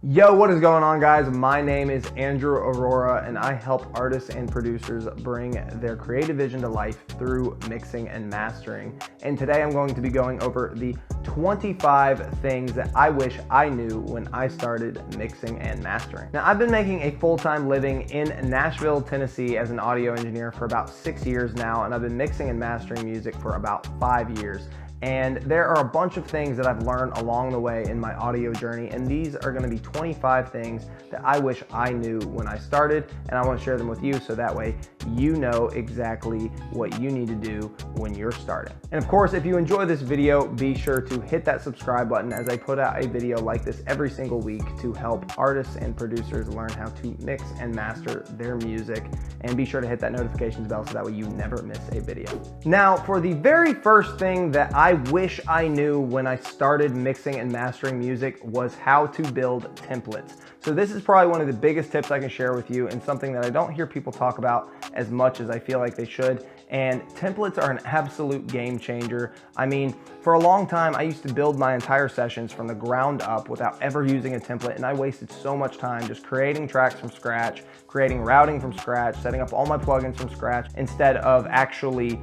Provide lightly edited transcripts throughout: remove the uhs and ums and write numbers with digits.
Yo, what is going on, guys? My name is Andrew Aurora, and I help artists and producers bring their creative vision to life through mixing and mastering. And today I'm going to be going over the 25 things that I wish I knew when I started mixing and mastering. Now, I've been making a full-time living in Nashville, Tennessee as an audio engineer for about 6 years now, and I've been mixing and mastering music for about 5 years. And there are a bunch of things that I've learned along the way in my audio journey, and these are going to be 25 things that I wish I knew when I started, and I want to share them with you so that way you know exactly what you need to do when you're starting. And of course, if you enjoy this video, be sure to hit that subscribe button as I put out a video like this every single week to help artists and producers learn how to mix and master their music, and be sure to hit that notifications bell so that way you never miss a video. Now, for the very first thing that I wish I knew when I started mixing and mastering music was how to build templates. So this is probably one of the biggest tips I can share with you, and something that I don't hear people talk about as much as I feel like they should. And templates are an absolute game changer. I mean, for a long time, I used to build my entire sessions from the ground up without ever using a template, and I wasted so much time just creating tracks from scratch, creating routing from scratch, setting up all my plugins from scratch, instead of actually,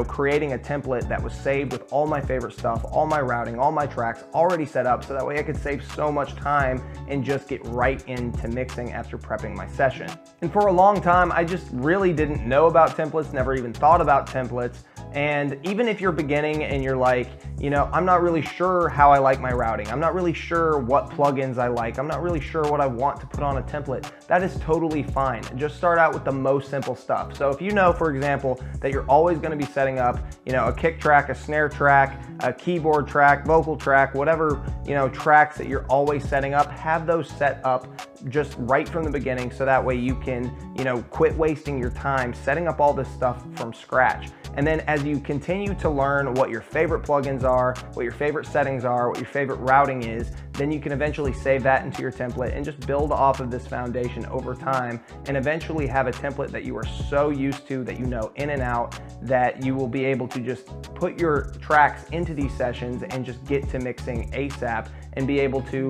creating a template that was saved with all my favorite stuff, all my routing, all my tracks already set up, so that way I could save so much time and just get right into mixing after prepping my session. And for a long time, I just really didn't know about templates, never even thought about templates. And even if you're beginning and you're like, I'm not really sure how I like my routing, I'm not really sure what plugins I like, I'm not really sure what I want to put on a template, that is totally fine. Just start out with the most simple stuff. So if you know, for example, that you're always going to be setting up, a kick track, a snare track, a keyboard track, vocal track, whatever, tracks that you're always setting up, have those set up just right from the beginning, so that way you can, quit wasting your time setting up all this stuff from scratch. And then as you continue to learn what your favorite plugins are, what your favorite settings are, what your favorite routing is, then you can eventually save that into your template and just build off of this foundation over time, and eventually have a template that you are so used to, that you know in and out, that you will be able to just put your tracks into these sessions and just get to mixing ASAP, and be able to,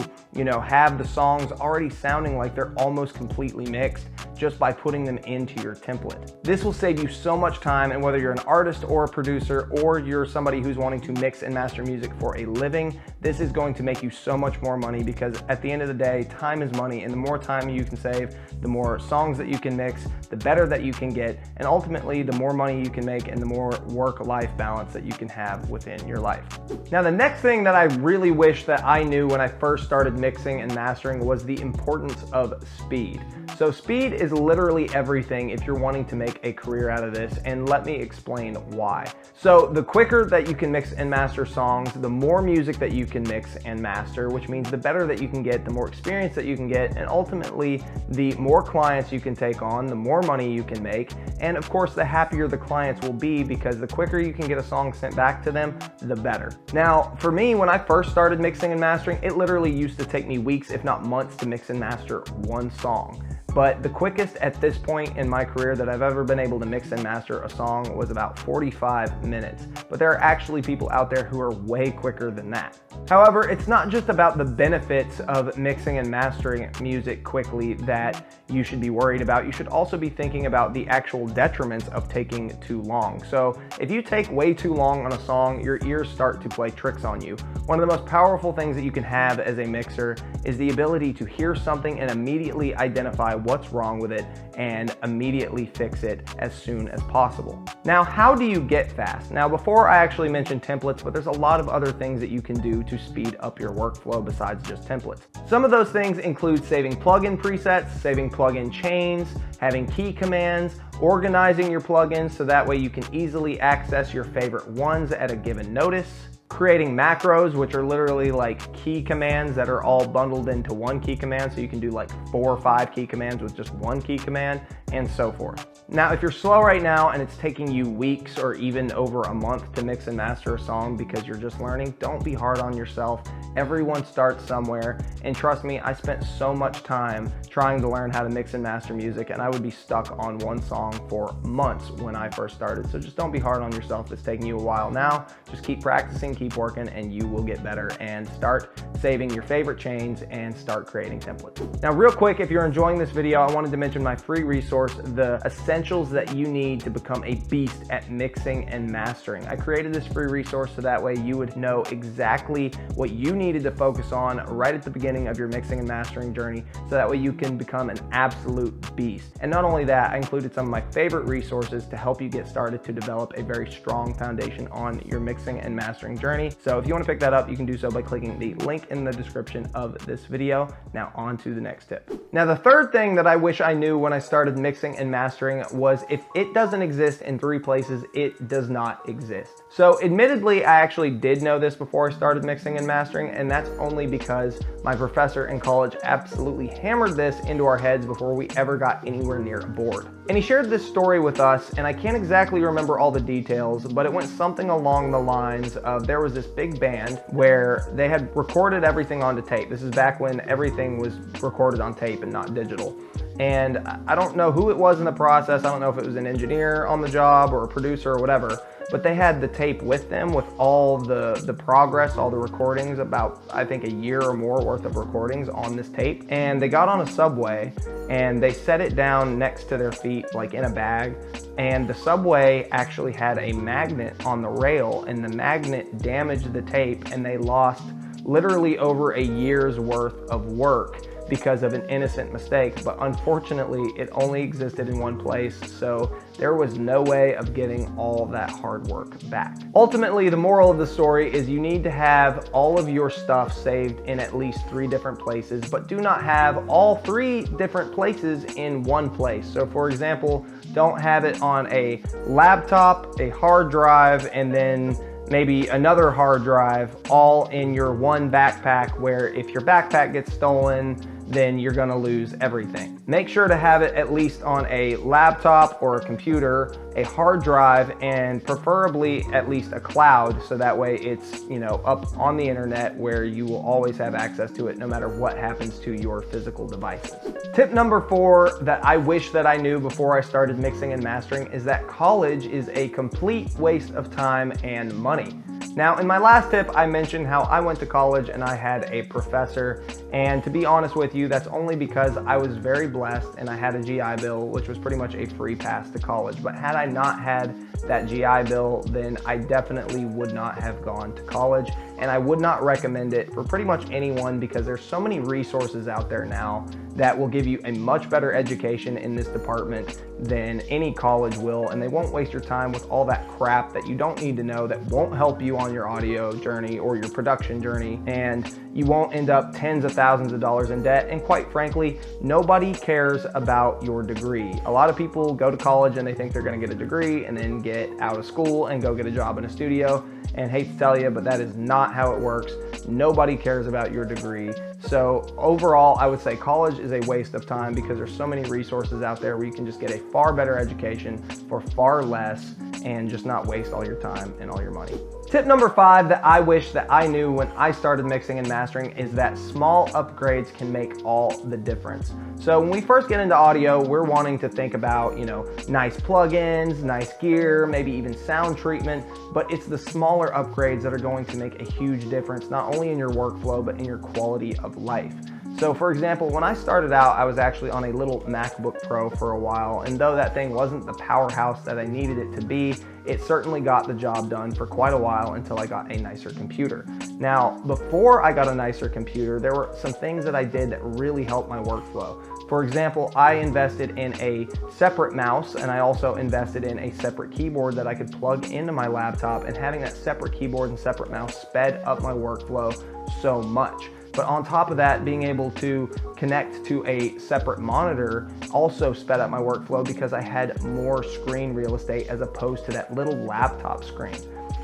have the songs already sounding like they're almost completely mixed just by putting them into your template. This will save you so much time, and whether you're an artist or a producer, or you're somebody who's wanting to mix and master music for a living, this is going to make you so much more money, because at the end of the day, time is money, and the more time you can save, the more songs that you can mix, the better that you can get, and ultimately the more money you can make and the more work-life balance that you can have within your life. Now, the next thing that I really wish that I knew when I first started mixing and mastering was the importance of speed. So speed is literally everything if you're wanting to make a career out of this, and let me explain why. So the quicker that you can mix and master songs, the more music that you can mix and master, which means the better that you can get, the more experience that you can get, and ultimately the more clients you can take on, the more money you can make, and of course the happier the clients will be, because the quicker you can get a song sent back to them, the better. Now, for me, when I first started mixing and mastering, it literally used to take me weeks, if not months, to mix and master one song. But the quickest at this point in my career that I've ever been able to mix and master a song was about 45 minutes. But there are actually people out there who are way quicker than that. However, it's not just about the benefits of mixing and mastering music quickly that you should be worried about. You should also be thinking about the actual detriments of taking too long. So if you take way too long on a song, your ears start to play tricks on you. One of the most powerful things that you can have as a mixer is the ability to hear something and immediately identify what's wrong with it and immediately fix it as soon as possible. Now, how do you get fast? Now, before I actually mentioned templates, but there's a lot of other things that you can do to speed up your workflow besides just templates. Some of those things include saving plugin presets, saving plugin chains, having key commands, organizing your plugins so that way you can easily access your favorite ones at a given notice, creating macros, which are literally like key commands that are all bundled into one key command, so you can do like 4 or 5 key commands with just one key command, and so forth. Now, if you're slow right now and it's taking you weeks or even over a month to mix and master a song because you're just learning, don't be hard on yourself. Everyone starts somewhere, and trust me, I spent so much time trying to learn how to mix and master music, and I would be stuck on one song for months when I first started. So just don't be hard on yourself. It's taking you a while now. Just keep practicing, keep working and you will get better and start saving your favorite chains and start creating templates. Now, real quick, if you're enjoying this video, I wanted to mention my free resource, the essentials that you need to become a beast at mixing and mastering. I created this free resource so that way you would know exactly what you needed to focus on right at the beginning of your mixing and mastering journey, so that way you can become an absolute beast. And not only that, I included some of my favorite resources to help you get started to develop a very strong foundation on your mixing and mastering journey. So if you want to pick that up, you can do so by clicking the link in the description of this video. Now on to the next tip. Now, the third thing that I wish I knew when I started mixing and mastering was if it doesn't exist in 3 places, it does not exist. So admittedly, I actually did know this before I started mixing and mastering, and that's only because my professor in college absolutely hammered this into our heads before we ever got anywhere near a board. And he shared this story with us, and I can't exactly remember all the details, but it went something along the lines of there was this big band where they had recorded everything onto tape. This is back when everything was recorded on tape and not digital. And I don't know who it was in the process. I don't know if it was an engineer on the job or a producer or whatever, but they had the tape with them with all the progress, all the recordings, about I think a year or more worth of recordings on this tape. And they got on a subway and they set it down next to their feet, like in a bag. And the subway actually had a magnet on the rail, and the magnet damaged the tape, and they lost literally over a year's worth of work because of an innocent mistake. But unfortunately, it only existed in one place, so there was no way of getting all that hard work back. Ultimately, the moral of the story is you need to have all of your stuff saved in at least 3 different places, but do not have all 3 different places in one place. So for example, don't have it on a laptop, a hard drive, and then maybe another hard drive all in your one backpack, where if your backpack gets stolen, then you're gonna lose everything. Make sure to have it at least on a laptop or a computer, a hard drive, and preferably at least a cloud, so that way it's, you know, up on the internet where you will always have access to it no matter what happens to your physical devices. Tip number 4 that I wish that I knew before I started mixing and mastering is that college is a complete waste of time and money. Now, in my last tip, I mentioned how I went to college and I had a professor, and to be honest with you, that's only because I was very blessed and I had a GI Bill, which was pretty much a free pass to college. But had I not had that GI Bill, then I definitely would not have gone to college, and I would not recommend it for pretty much anyone, because there's so many resources out there now that will give you a much better education in this department than any college will, and they won't waste your time with all that crap that you don't need to know, that won't help you on your audio journey or your production journey, and you won't end up tens of thousands of dollars in debt. And quite frankly, nobody cares about your degree. A lot of people go to college and they think they're gonna get a degree and then get out of school and go get a job in a studio, and hate to tell you, but that is not how it works. Nobody cares about your degree. So overall, I would say college is a waste of time, because there's so many resources out there where you can just get a far better education for far less and just not waste all your time and all your money. Tip number 5 that I wish that I knew when I started mixing and mastering is that small upgrades can make all the difference. So when we first get into audio, we're wanting to think about, you know, nice plugins, nice gear, maybe even sound treatment, but it's the smaller upgrades that are going to make a huge difference, not only in your workflow, but in your quality of life. So for example, when I started out, I was actually on a little MacBook Pro for a while, and though that thing wasn't the powerhouse that I needed it to be, it certainly got the job done for quite a while until I got a nicer computer. Now, before I got a nicer computer, there were some things that I did that really helped my workflow. For example, I invested in a separate mouse, and I also invested in a separate keyboard that I could plug into my laptop, and having that separate keyboard and separate mouse sped up my workflow so much. But on top of that, being able to connect to a separate monitor also sped up my workflow, because I had more screen real estate as opposed to that little laptop screen.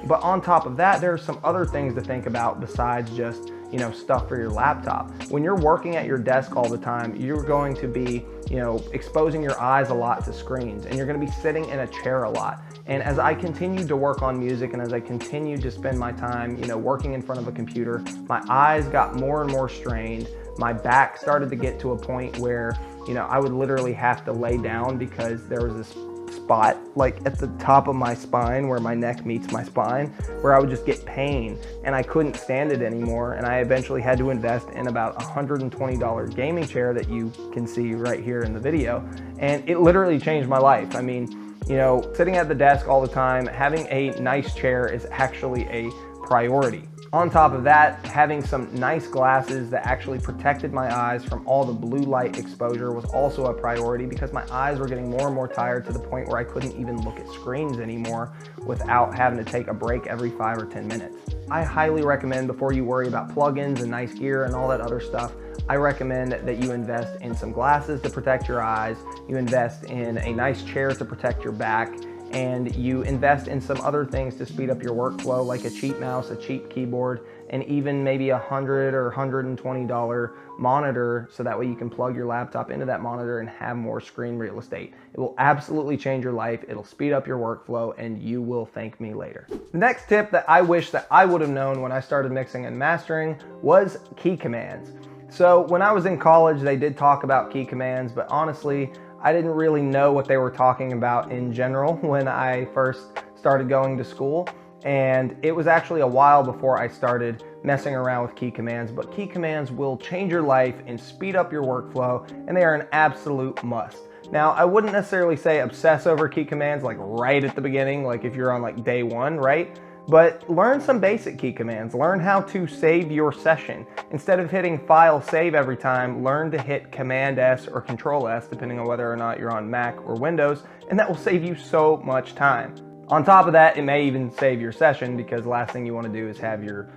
But on top of that, there are some other things to think about besides just, you know, stuff for your laptop. When you're working at your desk all the time, you're going to be, you know, exposing your eyes a lot to screens, and you're going to be sitting in a chair a lot. And as I continued to work on music, and as I continued to spend my time, you know, working in front of a computer, my eyes got more and more strained. My back started to get to a point where, you know, I would literally have to lay down because there was this spot like at the top of my spine where my neck meets my spine, where I would just get pain and I couldn't stand it anymore. And I eventually had to invest in about $120 gaming chair that you can see right here in the video. And it literally changed my life. I mean, you know, sitting at the desk all the time, having a nice chair is actually a priority. On top of that, having some nice glasses that actually protected my eyes from all the blue light exposure was also a priority, because my eyes were getting more and more tired to the point where I couldn't even look at screens anymore without having to take a break every 5 or 10 minutes. I highly recommend, before you worry about plugins and nice gear and all that other stuff, I recommend that you invest in some glasses to protect your eyes, you invest in a nice chair to protect your back, and you invest in some other things to speed up your workflow, like a cheap mouse, a cheap keyboard, and even maybe $100 or $120 monitor, so that way you can plug your laptop into that monitor and have more screen real estate. It will absolutely change your life, it'll speed up your workflow, and you will thank me later. The next tip that I wish that I would have known when I started mixing and mastering was key commands. So when I was in college, they did talk about key commands, but honestly, I didn't really know what they were talking about in general when I first started going to school. And it was actually a while before I started messing around with key commands, but key commands will change your life and speed up your workflow, and they are an absolute must. Now, I wouldn't necessarily say obsess over key commands like right at the beginning, like if you're on like day one, right? But learn some basic key commands. Learn how to save your session. Instead of hitting File Save every time, learn to hit Command S or Control S, depending on whether or not you're on Mac or Windows, and that will save you so much time. On top of that, it may even save your session, because the last thing you want to do is have your,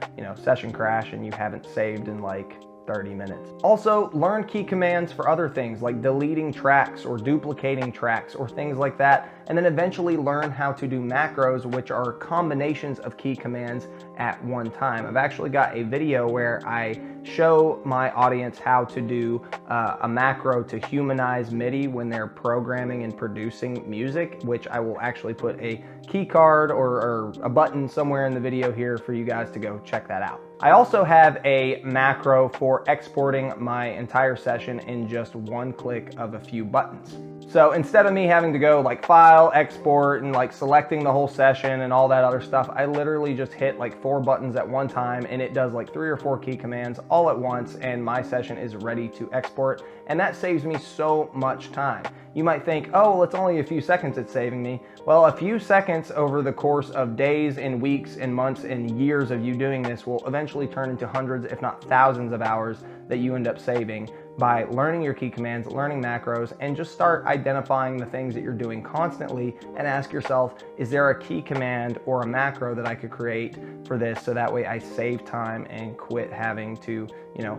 session crash and you haven't saved in like 30 minutes. Also, learn key commands for other things like deleting tracks or duplicating tracks or things like that, and then eventually learn how to do macros, which are combinations of key commands at one time. I've actually got a video where I show my audience how to do a macro to humanize MIDI when they're programming and producing music, which I will actually put a key card or a button somewhere in the video here for you guys to go check that out. I also have a macro for exporting my entire session in just one click of a few buttons. So instead of me having to go like file, export, and like selecting the whole session and all that other stuff, I literally just hit like 4 buttons at one time, and it does like 3 or 4 key commands all at once, and my session is ready to export. And that saves me so much time. You might think, oh, well, it's only a few seconds it's saving me. Well, a few seconds over the course of days and weeks and months and years of you doing this will eventually turn into hundreds, if not thousands of hours that you end up saving by learning your key commands, learning macros, and just start identifying the things that you're doing constantly and ask yourself, is there a key command or a macro that I could create for this, so that way I save time and quit having to,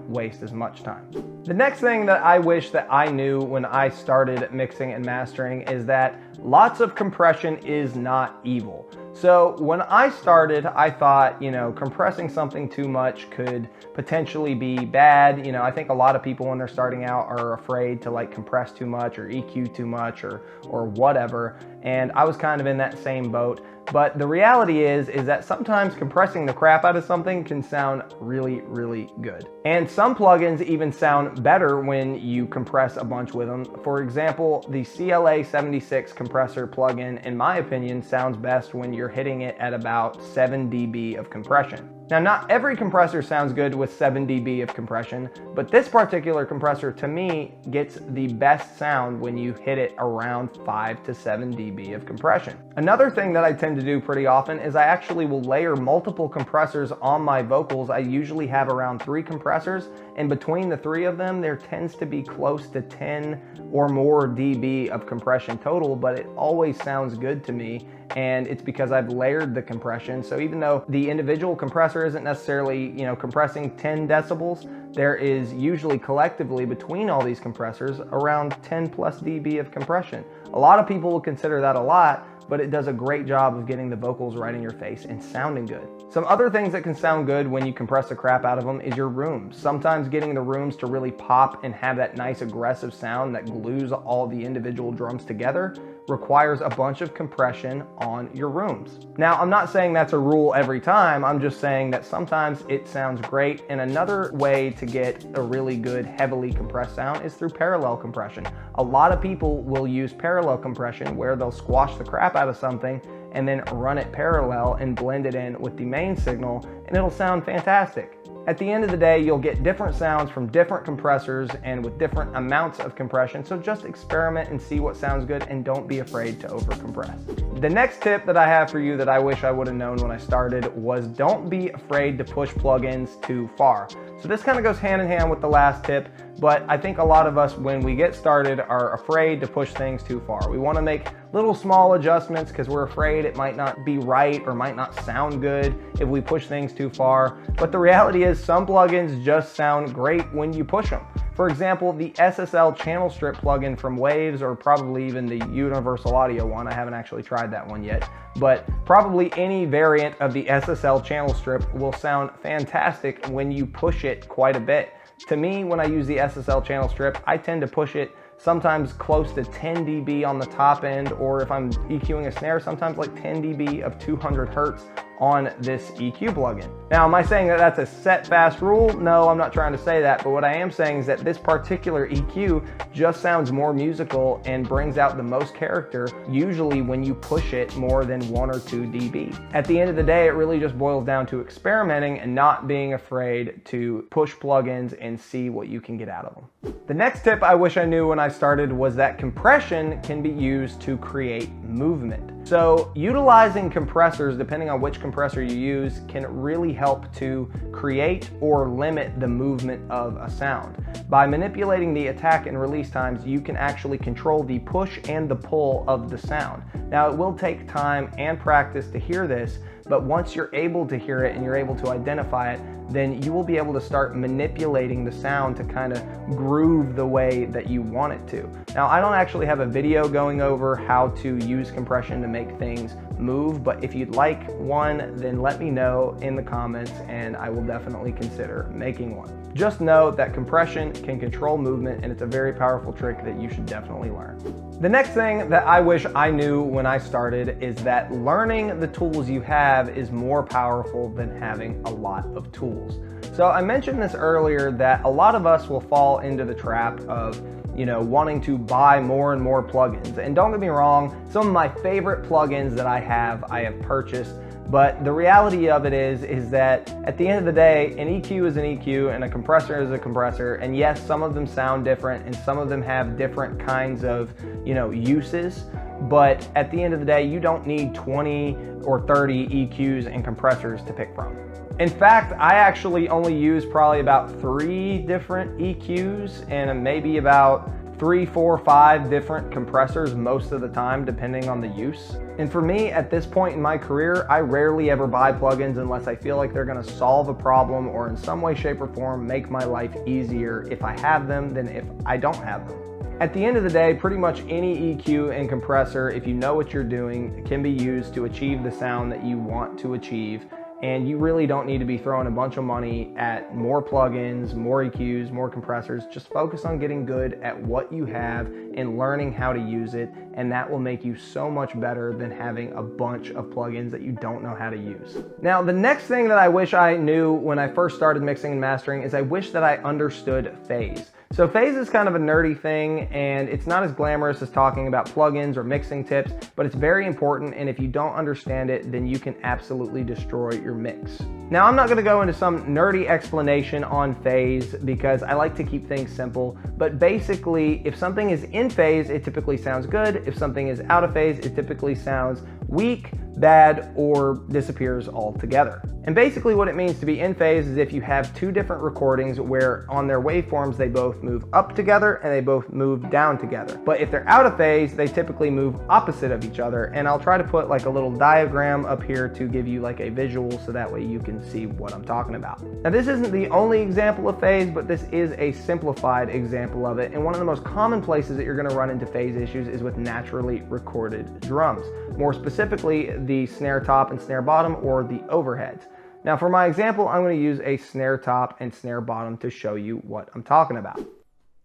waste as much time. The next thing that I wish that I knew when I started mixing and mastering is that lots of compression is not evil. So when I started, I thought, compressing something too much could potentially be bad. I think a lot of people when they're starting out are afraid to like compress too much or EQ too much or whatever. And I was kind of in that same boat. But the reality is that sometimes compressing the crap out of something can sound really, really good. And some plugins even sound better when you compress a bunch with them. For example, the CLA 76 compressor plugin, in my opinion, sounds best when you're hitting it at about 7 dB of compression. Now, not every compressor sounds good with 7 dB of compression, but this particular compressor to me gets the best sound when you hit it around 5 to 7 dB of compression. Another thing that I tend to do pretty often is I actually will layer multiple compressors on my vocals. I usually have around 3 compressors, and between the 3 of them, there tends to be close to 10 or more dB of compression total, but it always sounds good to me. And it's because I've layered the compression. So even though the individual compressor isn't necessarily, compressing 10 decibels, there is usually collectively between all these compressors around 10 plus dB of compression. A lot of people will consider that a lot, but it does a great job of getting the vocals right in your face and sounding good. Some other things that can sound good when you compress the crap out of them is your rooms. Sometimes getting the rooms to really pop and have that nice aggressive sound that glues all the individual drums together requires a bunch of compression on your rooms. Now, I'm not saying that's a rule every time, I'm just saying that sometimes it sounds great, and another way to get a really good heavily compressed sound is through parallel compression. A lot of people will use parallel compression where they'll squash the crap out of something and then run it parallel and blend it in with the main signal, and it'll sound fantastic. At the end of the day, you'll get different sounds from different compressors and with different amounts of compression, so just experiment and see what sounds good, and don't be afraid to overcompress. The next tip that I have for you that I wish I would have known when I started was don't be afraid to push plugins too far. So this kind of goes hand in hand with the last tip, but I think a lot of us, when we get started, are afraid to push things too far. We want to make little small adjustments because we're afraid it might not be right or might not sound good if we push things too far. But the reality is some plugins just sound great when you push them. For example, the SSL channel strip plugin from Waves, or probably even the Universal Audio one. I haven't actually tried that one yet, but probably any variant of the SSL channel strip will sound fantastic when you push it quite a bit. To me, when I use the SSL channel strip, I tend to push it sometimes close to 10 dB on the top end, or if I'm EQing a snare, sometimes like 10 dB of 200 Hertz on this EQ plugin. Now, am I saying that that's a set fast rule? No, I'm not trying to say that, but what I am saying is that this particular EQ just sounds more musical and brings out the most character, usually when you push it more than 1 or 2 dB. At the end of the day, it really just boils down to experimenting and not being afraid to push plugins and see what you can get out of them. The next tip I wish I knew when I started was that compression can be used to create movement. So utilizing compressors, depending on which compressor you use, can really help to create or limit the movement of a sound. By manipulating the attack and release times, you can actually control the push and the pull of the sound. Now, it will take time and practice to hear this, but once you're able to hear it and you're able to identify it, then you will be able to start manipulating the sound to kind of groove the way that you want it to. Now, I don't actually have a video going over how to use compression to make things move, but if you'd like one, then let me know in the comments and I will definitely consider making one. Just know that compression can control movement, and it's a very powerful trick that you should definitely learn. The next thing that I wish I knew when I started is that learning the tools you have is more powerful than having a lot of tools. So I mentioned this earlier, that a lot of us will fall into the trap of wanting to buy more and more plugins. And don't get me wrong, some of my favorite plugins that I have purchased. But the reality of it is that at the end of the day, an EQ is an EQ and a compressor is a compressor. And yes, some of them sound different and some of them have different kinds of, uses. But at the end of the day, you don't need 20 or 30 EQs and compressors to pick from. In fact, I actually only use probably about 3 different EQs and maybe about 3, 4, 5 different compressors most of the time, depending on the use. And for me, at this point in my career, I rarely ever buy plugins unless I feel like they're gonna solve a problem or in some way, shape, or form make my life easier if I have them than if I don't have them. At the end of the day, pretty much any EQ and compressor, if you know what you're doing, can be used to achieve the sound that you want to achieve. And you really don't need to be throwing a bunch of money at more plugins, more EQs, more compressors. Just focus on getting good at what you have and learning how to use it, and that will make you so much better than having a bunch of plugins that you don't know how to use. Now, the next thing that I wish I knew when I first started mixing and mastering is I wish that I understood phase. So phase is kind of a nerdy thing, and it's not as glamorous as talking about plugins or mixing tips, but it's very important, and if you don't understand it, then you can absolutely destroy your mix. Now, I'm not going to go into some nerdy explanation on phase because I like to keep things simple, but basically, if something is in phase, it typically sounds good. If something is out of phase, it typically sounds weak, bad, or disappears altogether. And basically what it means to be in phase is if you have 2 different recordings where on their waveforms they both move up together and they both move down together. But if they're out of phase, they typically move opposite of each other. And I'll try to put like a little diagram up here to give you like a visual so that way you can see what I'm talking about. Now, this isn't the only example of phase, but this is a simplified example of it. And one of the most common places that you're going to run into phase issues is with naturally recorded drums. More specifically, the snare top and snare bottom, or the overheads. Now, for my example, I'm going to use a snare top and snare bottom to show you what I'm talking about.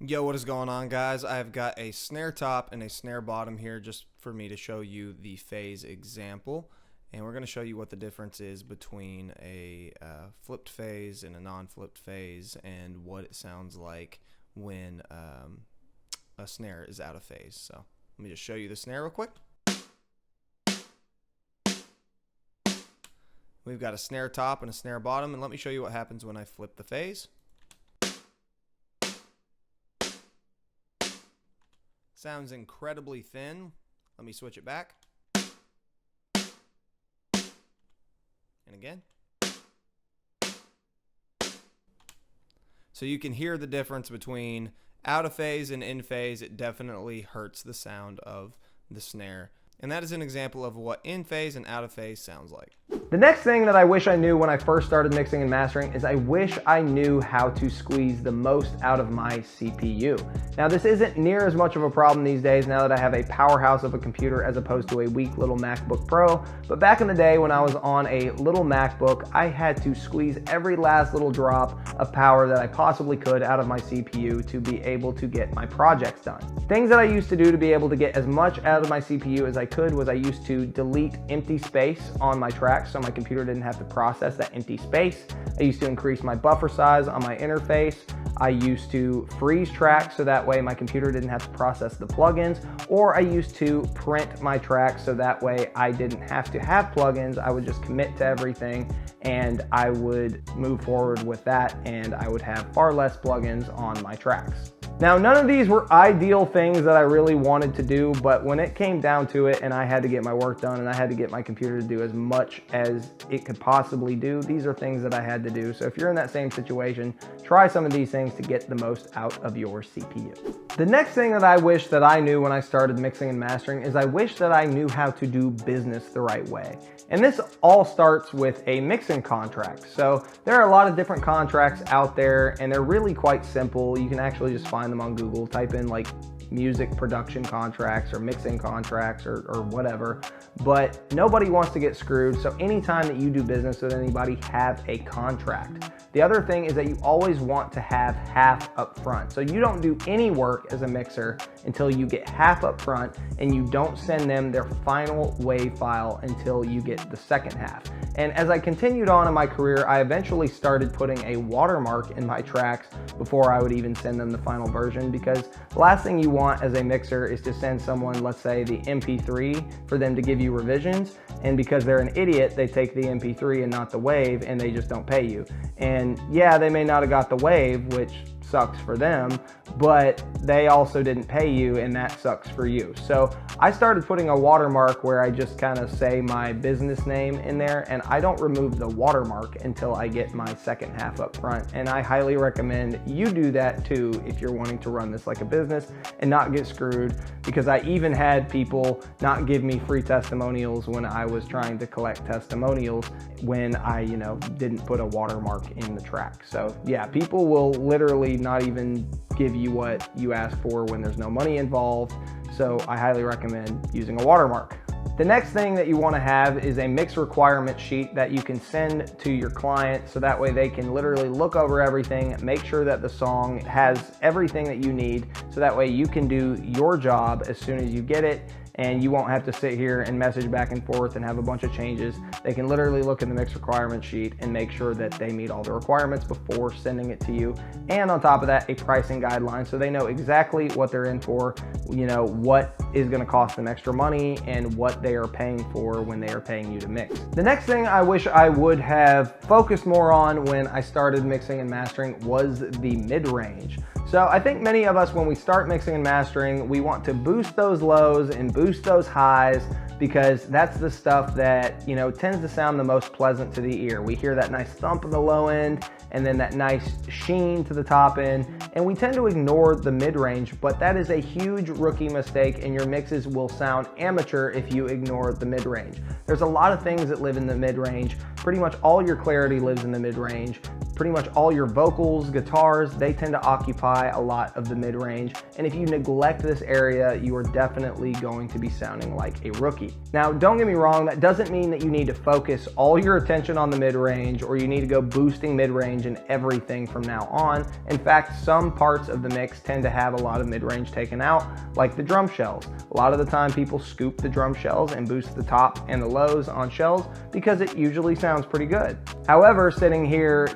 Yo, what is going on, guys? I've got a snare top and a snare bottom here just for me to show you the phase example. And we're going to show you what the difference is between a flipped phase and a non-flipped phase, and what it sounds like when a snare is out of phase. So let me just show you the snare real quick. We've got a snare top and a snare bottom, and let me show you what happens when I flip the phase. Sounds incredibly thin. Let me switch it back. And again. So you can hear the difference between out of phase and in phase. It definitely hurts the sound of the snare. And that is an example of what in phase and out of phase sounds like. The next thing that I wish I knew when I first started mixing and mastering is I wish I knew how to squeeze the most out of my CPU. Now, this isn't near as much of a problem these days now that I have a powerhouse of a computer as opposed to a weak little MacBook Pro. But back in the day when I was on a little MacBook, I had to squeeze every last little drop of power that I possibly could out of my CPU to be able to get my projects done. Things that I used to do to be able to get as much out of my CPU as I could was I used to delete empty space on my tracks so my computer didn't have to process that empty space. I used to increase my buffer size on my interface. I used to freeze tracks so that way my computer didn't have to process the plugins, or I used to print my tracks so that way I didn't have to have plugins. I would just commit to everything and I would move forward with that, and I would have far less plugins on my tracks. Now, none of these were ideal things that I really wanted to do, but when it came down to it and I had to get my work done and I had to get my computer to do as much as it could possibly do, these are things that I had to do. So if you're in that same situation, try some of these things to get the most out of your CPU. The next thing that I wish that I knew when I started mixing and mastering is I wish that I knew how to do business the right way. And this all starts with a mixing contract. So there are a lot of different contracts out there and they're really quite simple. You can actually just find them on Google, type in like music production contracts or mixing contracts or whatever, but nobody wants to get screwed. So anytime that you do business with anybody, have a contract. The other thing is that you always want to have half up front. So you don't do any work as a mixer until you get half up front, and you don't send them their final wave file until you get the second half. And as I continued on in my career, I eventually started putting a watermark in my tracks before I would even send them the final version, because the last thing you want as a mixer is to send someone, let's say, the MP3 for them to give you revisions, and because they're an idiot, they take the MP3 and not the wave, and they just don't pay you. And yeah, they may not have got the wave, which sucks for them, but they also didn't pay you, and that sucks for you. So I started putting a watermark where I just kind of say my business name in there, and I don't remove the watermark until I get my second half up front. And I highly recommend you do that too if you're wanting to run this like a business and not get screwed, because I even had people not give me free testimonials when I was trying to collect testimonials when I, didn't put a watermark in the track. So yeah, people will literally not even give you what you ask for when there's no money involved. So I highly recommend using a watermark. The next thing that you want to have is a mix requirement sheet that you can send to your client, so that way they can literally look over everything, make sure that the song has everything that you need, so that way you can do your job as soon as you get it, and you won't have to sit here and message back and forth and have a bunch of changes. They can literally look at the mix requirement sheet and make sure that they meet all the requirements before sending it to you. And on top of that, a pricing guideline, so they know exactly what they're in for, what is gonna cost them extra money and what they are paying for when they are paying you to mix. The next thing I wish I would have focused more on when I started mixing and mastering was the mid-range. So I think many of us, when we start mixing and mastering, we want to boost those lows and boost those highs, because that's the stuff that, tends to sound the most pleasant to the ear. We hear that nice thump on the low end and then that nice sheen to the top end, and we tend to ignore the mid-range, but that is a huge rookie mistake, and your mixes will sound amateur if you ignore the mid-range. There's a lot of things that live in the mid-range. Pretty much all your clarity lives in the mid-range. pretty much all your vocals, guitars, they tend to occupy a lot of the mid-range. And if you neglect this area, you are definitely going to be sounding like a rookie. Now, don't get me wrong, that doesn't mean that you need to focus all your attention on the mid-range or you need to go boosting mid-range and everything from now on. In fact, some parts of the mix tend to have a lot of mid-range taken out, like the drum shells. A lot of the time people scoop the drum shells and boost the top and the lows on shells because it usually sounds pretty good. However, sitting here,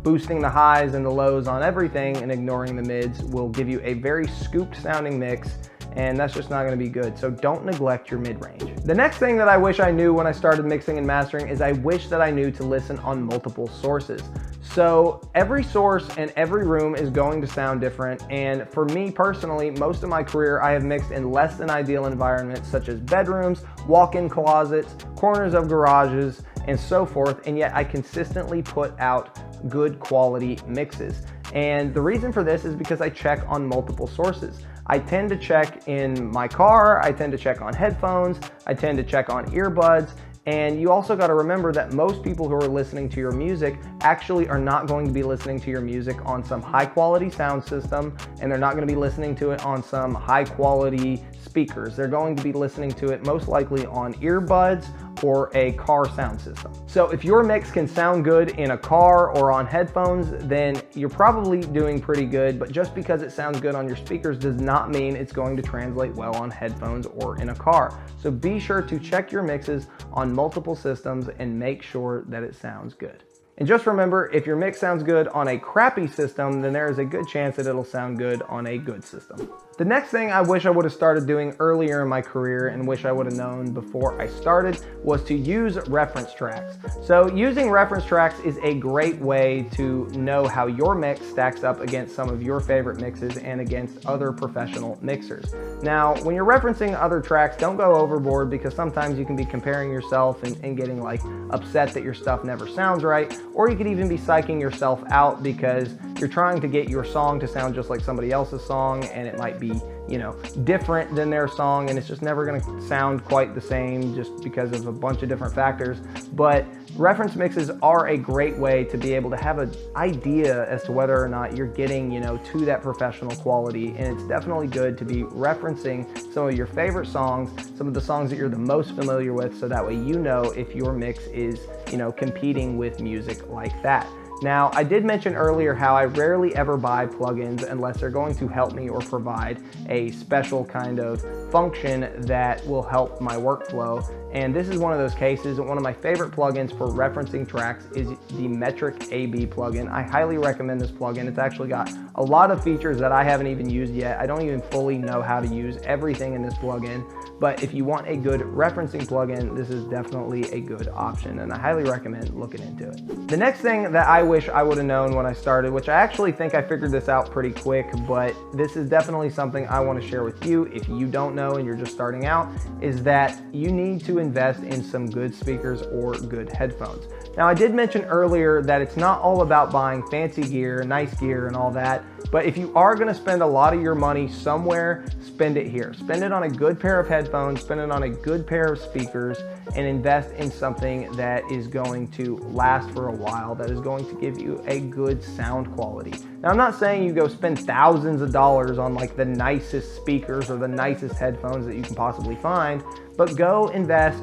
boosting the highs and the lows on everything and ignoring the mids will give you a very scooped sounding mix, and that's just not going to be good. So don't neglect your mid-range. The next thing that I wish I knew when I started mixing and mastering is I wish that I knew to listen on multiple sources. So every source and every room is going to sound different, and for me personally, most of my career I have mixed in less than ideal environments such as bedrooms, walk-in closets, corners of garages, and so forth, and yet I consistently put out good quality mixes. And the reason for this is because I check on multiple sources. I tend to check in my car, I tend to check on headphones, I tend to check on earbuds, and you also got to remember that most people who are listening to your music actually are not going to be listening to your music on some high quality sound system, and they're not going to be listening to it on some high quality speakers. They're going to be listening to it most likely on earbuds or a car sound system. So if your mix can sound good in a car or on headphones, then you're probably doing pretty good, but just because it sounds good on your speakers does not mean it's going to translate well on headphones or in a car. So be sure to check your mixes on multiple systems and make sure that it sounds good. And just remember, if your mix sounds good on a crappy system, then there is a good chance that it'll sound good on a good system. The next thing I wish I would have started doing earlier in my career and wish I would have known before I started was to use reference tracks. So using reference tracks is a great way to know how your mix stacks up against some of your favorite mixes and against other professional mixers. Now, when you're referencing other tracks, don't go overboard because sometimes you can be comparing yourself and getting like upset that your stuff never sounds right, or you could even be psyching yourself out because you're trying to get your song to sound just like somebody else's song, and it might be, different than their song, and it's just never going to sound quite the same just because of a bunch of different factors. But reference mixes are a great way to be able to have an idea as to whether or not you're getting, to that professional quality, and it's definitely good to be referencing some of your favorite songs, some of the songs that you're the most familiar with, so that way you know if your mix is, competing with music like that. Now, I did mention earlier how I rarely ever buy plugins unless they're going to help me or provide a special kind of function that will help my workflow. And this is one of those cases. One of my favorite plugins for referencing tracks is the Metric AB plugin. I highly recommend this plugin. It's actually got a lot of features that I haven't even used yet. I don't even fully know how to use everything in this plugin, but if you want a good referencing plugin, this is definitely a good option, and I highly recommend looking into it. The next thing that I wish I would have known when I started, which I actually think I figured this out pretty quick, but this is definitely something I want to share with you if you don't know and you're just starting out, is that you need to invest in some good speakers or good headphones. Now, I did mention earlier that it's not all about buying fancy gear, nice gear, and all that, but if you are going to spend a lot of your money somewhere, spend it here. Spend it on a good pair of headphones, spend it on a good pair of speakers, and invest in something that is going to last for a while, that is going to give you a good sound quality. Now, I'm not saying you go spend thousands of dollars on like the nicest speakers or the nicest headphones that you can possibly find, but go invest,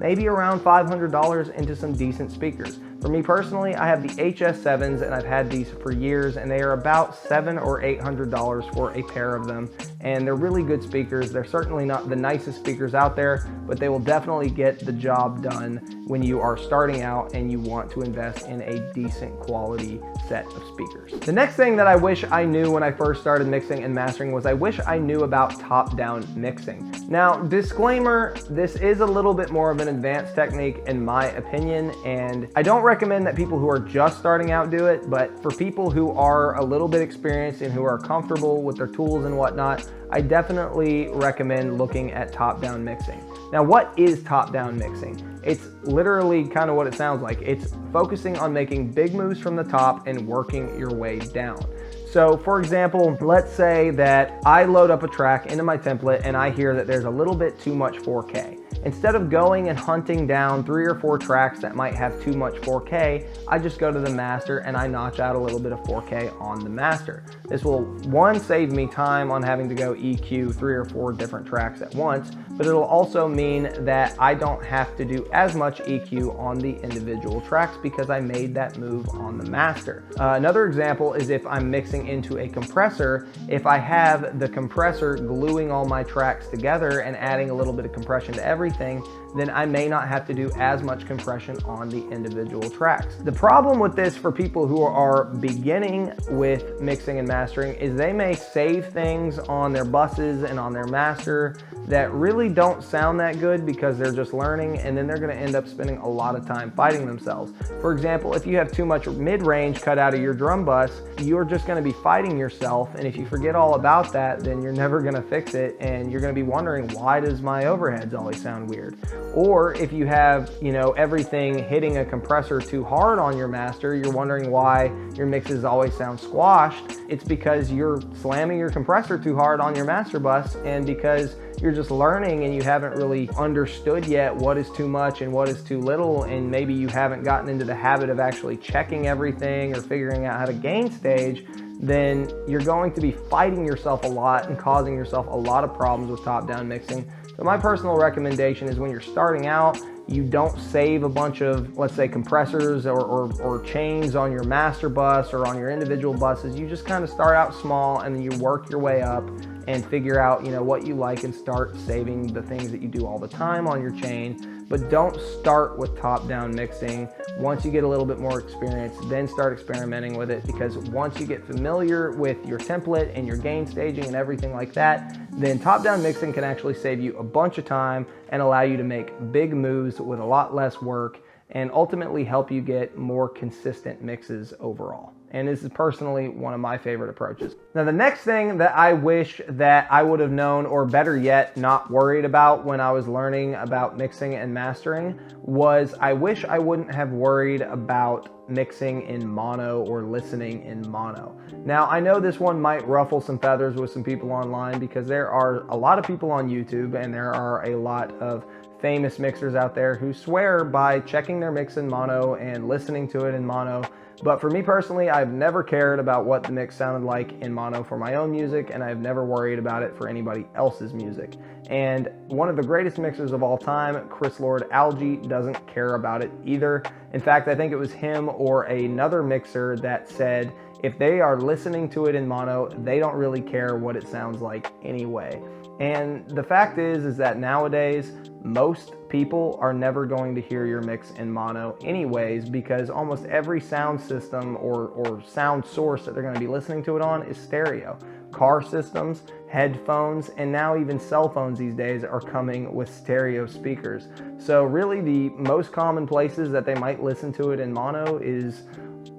maybe around $500 into some decent speakers. For me personally, I have the HS7s and I've had these for years, and they are about $700 or $800 for a pair of them. And they're really good speakers. They're certainly not the nicest speakers out there, but they will definitely get the job done when you are starting out and you want to invest in a decent quality set of speakers. The next thing that I wish I knew when I first started mixing and mastering was I wish I knew about top-down mixing. Now, disclaimer, this is a little bit more of an advanced technique in my opinion, and I don't recommend that people who are just starting out do it, but for people who are a little bit experienced and who are comfortable with their tools and whatnot, I definitely recommend looking at top-down mixing. Now, what is top-down mixing? It's literally kind of what it sounds like. It's focusing on making big moves from the top and working your way down. So for example, let's say that I load up a track into my template and I hear that there's a little bit too much 4K. Instead of going and hunting down 3 or 4 tracks that might have too much 4K, I just go to the master and I notch out a little bit of 4K on the master. This will, one, save me time on having to go EQ 3 or 4 different tracks at once, but it'll also mean that I don't have to do as much EQ on the individual tracks because I made that move on the master. Another example is if I'm mixing into a compressor. If I have the compressor gluing all my tracks together and adding a little bit of compression to everything, then I may not have to do as much compression on the individual tracks. The problem with this for people who are beginning with mixing and mastering is they may save things on their buses and on their master that really don't sound that good because they're just learning, and then they're gonna end up spending a lot of time fighting themselves. For example, if you have too much mid-range cut out of your drum bus, you're just gonna be fighting yourself, and if you forget all about that, then you're never gonna fix it, and you're gonna be wondering, why does my overheads always sound weird? Or if you have, everything hitting a compressor too hard on your master, you're wondering why your mixes always sound squashed. It's because you're slamming your compressor too hard on your master bus, and because you're just learning and you haven't really understood yet what is too much and what is too little, and maybe you haven't gotten into the habit of actually checking everything or figuring out how to gain stage, then you're going to be fighting yourself a lot and causing yourself a lot of problems with top-down mixing. So my personal recommendation is when you're starting out, you don't save a bunch of, let's say, compressors or chains on your master bus or on your individual buses. You just kind of start out small and then you work your way up and figure out, what you like, and start saving the things that you do all the time on your chain. But don't start with top-down mixing. Once you get a little bit more experience, then start experimenting with it, because once you get familiar with your template and your gain staging and everything like that, then top-down mixing can actually save you a bunch of time and allow you to make big moves with a lot less work, and ultimately help you get more consistent mixes overall. And this is personally one of my favorite approaches. Now, the next thing that I wish that I would have known, or better yet, not worried about when I was learning about mixing and mastering, was I wish I wouldn't have worried about mixing in mono or listening in mono. Now, I know this one might ruffle some feathers with some people online, because there are a lot of people on YouTube and there are a lot of famous mixers out there who swear by checking their mix in mono and listening to it in mono. But for me personally, I've never cared about what the mix sounded like in mono for my own music, and I've never worried about it for anybody else's music. And one of the greatest mixers of all time, Chris Lord Algae, doesn't care about it either. In fact, I think it was him or another mixer that said if they are listening to it in mono, they don't really care what it sounds like anyway. And the fact is that nowadays, most people are never going to hear your mix in mono anyways, because almost every sound system or sound source that they're going to be listening to it on is stereo. Car systems, headphones, and now even cell phones these days are coming with stereo speakers. So really the most common places that they might listen to it in mono is,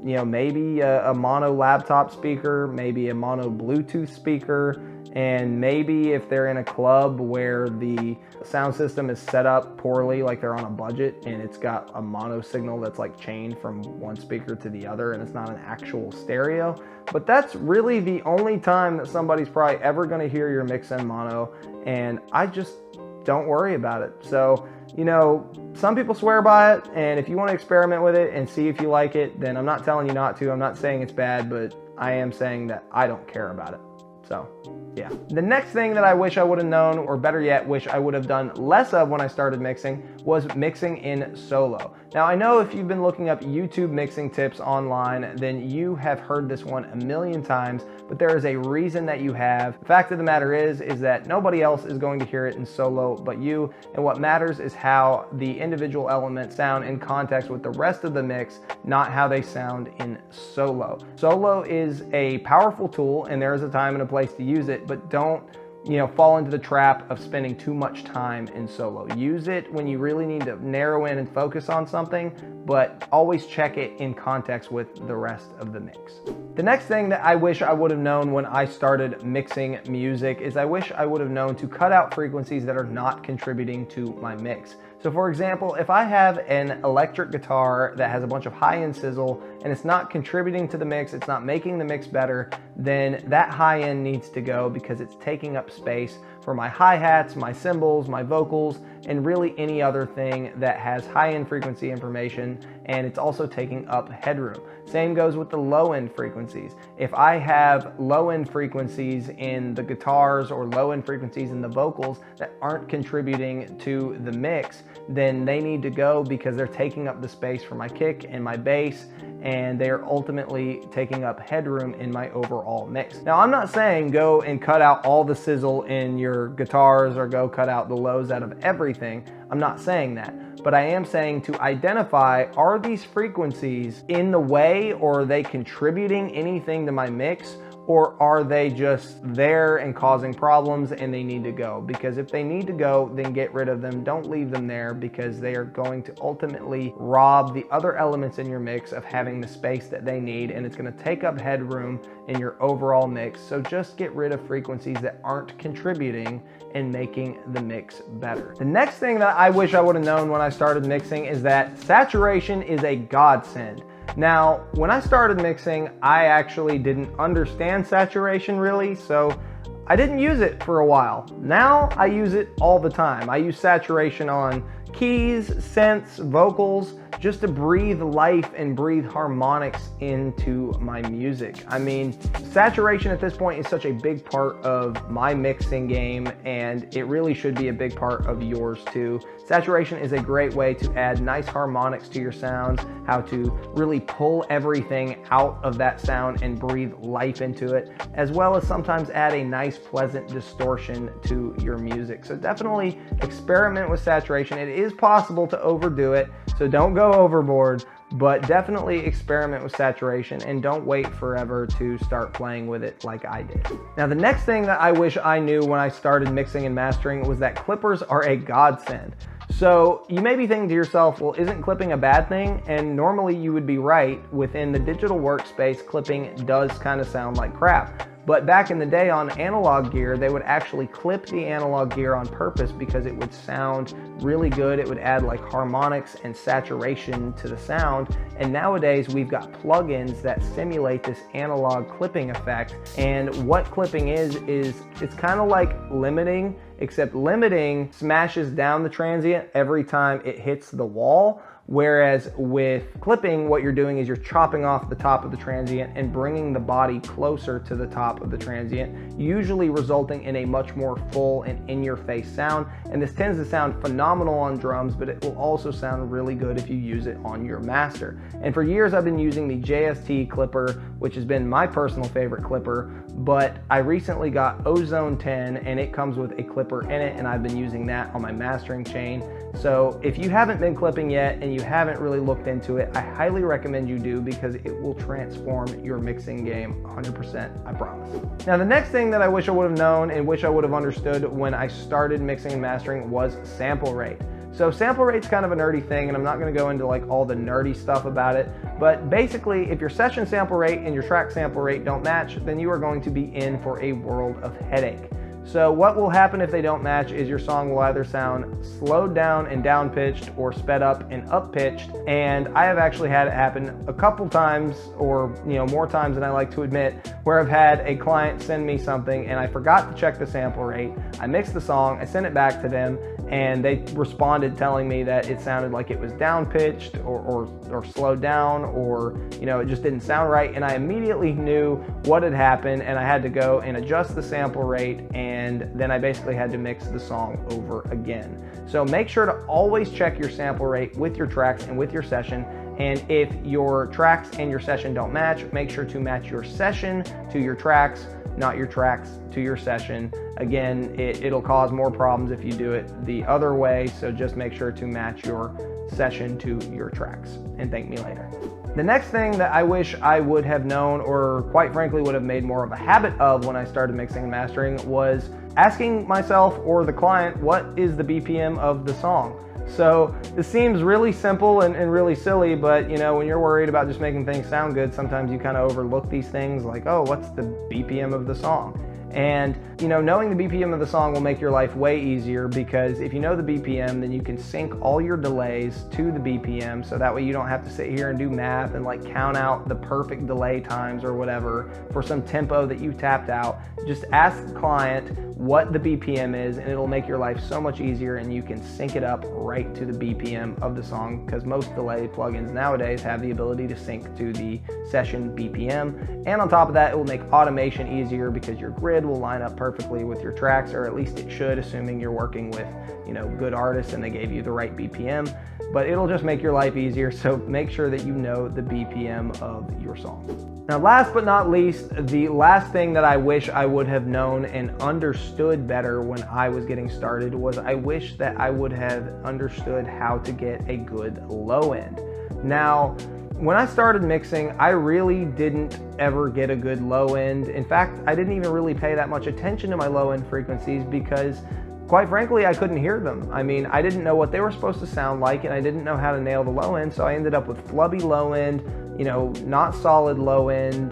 maybe a mono laptop speaker, maybe a mono Bluetooth speaker, and maybe if they're in a club where the sound system is set up poorly, like they're on a budget and it's got a mono signal that's like chained from one speaker to the other and it's not an actual stereo. But that's really the only time that somebody's probably ever going to hear your mix in mono, and I just don't worry about it. So, some people swear by it, and if you want to experiment with it and see if you like it, then I'm not telling you not to. I'm not saying it's bad, but I am saying that I don't care about it. So, yeah. The next thing that I wish I would have known, or better yet, wish I would have done less of when I started mixing, was mixing in solo. Now, I know if you've been looking up YouTube mixing tips online, then you have heard this one a million times, but there is a reason that you have. The fact of the matter is that nobody else is going to hear it in solo but you, and what matters is how the individual elements sound in context with the rest of the mix, not how they sound in solo. Solo is a powerful tool, and there is a time and a place to use it, but don't fall into the trap of spending too much time in solo. Use it when you really need to narrow in and focus on something, but always check it in context with the rest of the mix. The next thing that I wish I would have known when I started mixing music is I wish I would have known to cut out frequencies that are not contributing to my mix. So for example, if I have an electric guitar that has a bunch of high-end sizzle and it's not contributing to the mix, it's not making the mix better, then that high-end needs to go because it's taking up space for my hi-hats, my cymbals, my vocals, and really any other thing that has high-end frequency information, and it's also taking up headroom. Same goes with the low-end frequencies. If I have low-end frequencies in the guitars or low-end frequencies in the vocals that aren't contributing to the mix, then they need to go because they're taking up the space for my kick and my bass, and they are ultimately taking up headroom in my overall mix. Now, I'm not saying go and cut out all the sizzle in your guitars or go cut out the lows out of everything. I'm not saying that, but I am saying to identify, are these frequencies in the way, or are they contributing anything to my mix? Or are they just there and causing problems and they need to go? Because if they need to go, then get rid of them. Don't leave them there because they are going to ultimately rob the other elements in your mix of having the space that they need, and it's going to take up headroom in your overall mix. So just get rid of frequencies that aren't contributing and making the mix better. The next thing that I wish I would have known when I started mixing is that saturation is a godsend. Now, when I started mixing, I actually didn't understand saturation really, so I didn't use it for a while. Now I use it all the time. I use saturation on keys, synths, vocals, just to breathe life and breathe harmonics into my music. I mean, saturation at this point is such a big part of my mixing game, and it really should be a big part of yours too. Saturation is a great way to add nice harmonics to your sounds, how to really pull everything out of that sound and breathe life into it, as well as sometimes add a nice pleasant distortion to your music. So definitely experiment with saturation. It is possible to overdo it, so don't go overboard, but definitely experiment with saturation and don't wait forever to start playing with it like I did. Now, the next thing that I wish I knew when I started mixing and mastering was that clippers are a godsend. So you may be thinking to yourself, well, isn't clipping a bad thing? And normally you would be right. Within the digital workspace, clipping does kind of sound like crap. But back in the day on analog gear, they would actually clip the analog gear on purpose because it would sound really good. It would add like harmonics and saturation to the sound. And nowadays we've got plugins that simulate this analog clipping effect. And what clipping is it's kind of like limiting, except limiting smashes down the transient every time it hits the wall. Whereas with clipping, what you're doing is you're chopping off the top of the transient and bringing the body closer to the top of the transient, usually resulting in a much more full and in-your-face sound. And this tends to sound phenomenal on drums, but it will also sound really good if you use it on your master. And for years, I've been using the JST clipper, which has been my personal favorite clipper, but I recently got Ozone 10 and it comes with a clipper in it, and I've been using that on my mastering chain. So if you haven't been clipping yet and you haven't really looked into it, I highly recommend you do because it will transform your mixing game 100%, I promise. Now, the next thing that I wish I would have known and wish I would have understood when I started mixing and mastering was sample rate. So sample rate's kind of a nerdy thing, and I'm not gonna go into like all the nerdy stuff about it, but basically if your session sample rate and your track sample rate don't match, then you are going to be in for a world of headache. So what will happen if they don't match is your song will either sound slowed down and down pitched or sped up and up pitched. And I have actually had it happen a couple times, or more times than I like to admit, where I've had a client send me something and I forgot to check the sample rate. I mixed the song, I sent it back to them, and they responded telling me that it sounded like it was down pitched or slowed down, or it just didn't sound right. And I immediately knew what had happened, and I had to go and adjust the sample rate, and then I basically had to mix the song over again. So make sure to always check your sample rate with your tracks and with your session. And if your tracks and your session don't match, make sure to match your session to your tracks, not your tracks to your session. Again, it'll cause more problems if you do it the other way, so just make sure to match your session to your tracks, and thank me later. The next thing that I wish I would have known, or quite frankly would have made more of a habit of when I started mixing and mastering, was asking myself or the client, what is the BPM of the song? So this seems really simple and really silly, but when you're worried about just making things sound good, sometimes you kind of overlook these things like, oh, what's the BPM of the song? And knowing the BPM of the song will make your life way easier, because if you know the BPM, then you can sync all your delays to the BPM, so that way you don't have to sit here and do math and like count out the perfect delay times or whatever for some tempo that you tapped out. Just ask the client what the BPM is, and it'll make your life so much easier, and you can sync it up right to the BPM of the song, because most delay plugins nowadays have the ability to sync to the session BPM. And on top of that, it will make automation easier, because your grid will line up perfectly with your tracks, or at least it should, assuming you're working with good artists and they gave you the right BPM. But it'll just make your life easier, so make sure that you know the BPM of your song. Now, last but not least, the last thing that I wish I would have known and understood better when I was getting started was I wish that I would have understood how to get a good low end. Now, when I started mixing, I really didn't ever get a good low end. In fact, I didn't even really pay that much attention to my low end frequencies, because quite frankly, I couldn't hear them. I mean, I didn't know what they were supposed to sound like, and I didn't know how to nail the low end, so I ended up with flubby low end, not solid low end,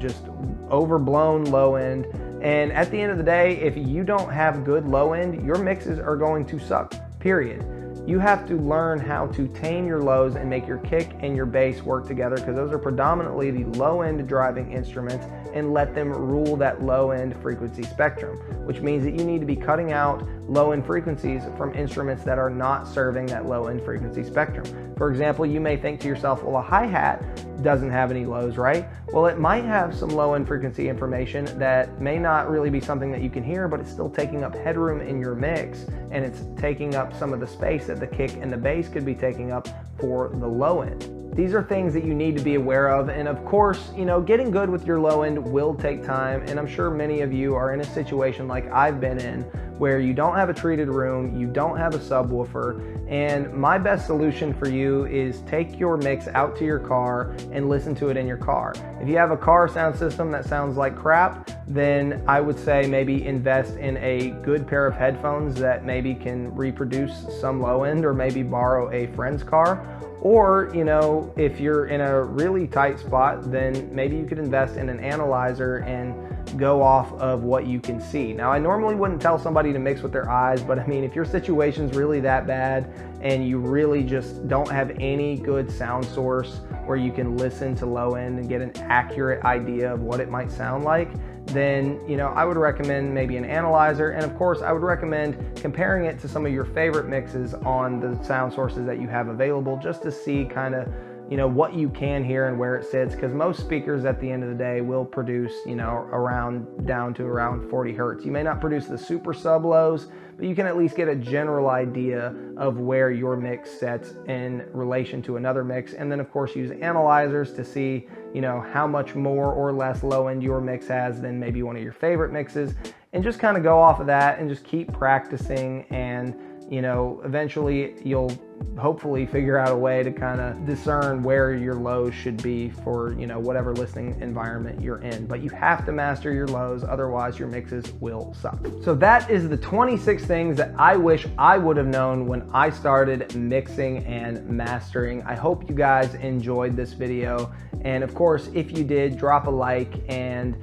just overblown low end. And at the end of the day, if you don't have good low end, your mixes are going to suck, period. You have to learn how to tame your lows and make your kick and your bass work together, because those are predominantly the low end driving instruments, and let them rule that low end frequency spectrum, which means that you need to be cutting out low end frequencies from instruments that are not serving that low end frequency spectrum. For example, you may think to yourself, well, a hi-hat doesn't have any lows, right? Well, it might have some low end frequency information that may not really be something that you can hear, but it's still taking up headroom in your mix, and it's taking up some of the space that the kick and the bass could be taking up for the low end. These are things that you need to be aware of, and of course, getting good with your low end will take time, and I'm sure many of you are in a situation like I've been in, where you don't have a treated room, you don't have a subwoofer, and my best solution for you is take your mix out to your car and listen to it in your car. If you have a car sound system that sounds like crap, then I would say maybe invest in a good pair of headphones that maybe can reproduce some low end, or maybe borrow a friend's car. Or, if you're in a really tight spot, then maybe you could invest in an analyzer and go off of what you can see. Now, I normally wouldn't tell somebody to mix with their eyes, but I mean, if your situation's really that bad and you really just don't have any good sound source where you can listen to low end and get an accurate idea of what it might sound like, then I would recommend maybe an analyzer. And of course, I would recommend comparing it to some of your favorite mixes on the sound sources that you have available, just to see kind of what you can hear and where it sits, because most speakers at the end of the day will produce down to around 40 hertz. You may not produce the super sub lows, but you can at least get a general idea of where your mix sets in relation to another mix. And then of course use analyzers to see how much more or less low end your mix has than maybe one of your favorite mixes, and just kind of go off of that and just keep practicing, and eventually you'll hopefully figure out a way to kind of discern where your lows should be for whatever listening environment you're in. But you have to master your lows, otherwise your mixes will suck. So that is the 26 things that I wish I would have known when I started mixing and mastering. I hope you guys enjoyed this video, and of course, if you did, drop a like and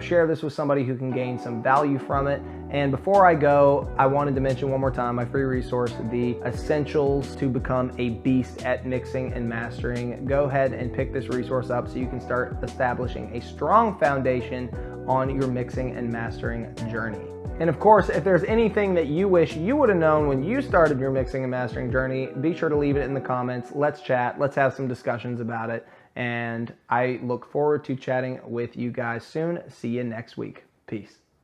share this with somebody who can gain some value from it. And before I go, I wanted to mention one more time my free resource, the Essentials to Become a Beast at Mixing and Mastering. Go ahead and pick this resource up so you can start establishing a strong foundation on your mixing and mastering journey. And of course, if there's anything that you wish you would have known when you started your mixing and mastering journey, be sure to leave it in the comments. Let's chat. Let's have some discussions about it. And I look forward to chatting with you guys soon. See you next week. Peace.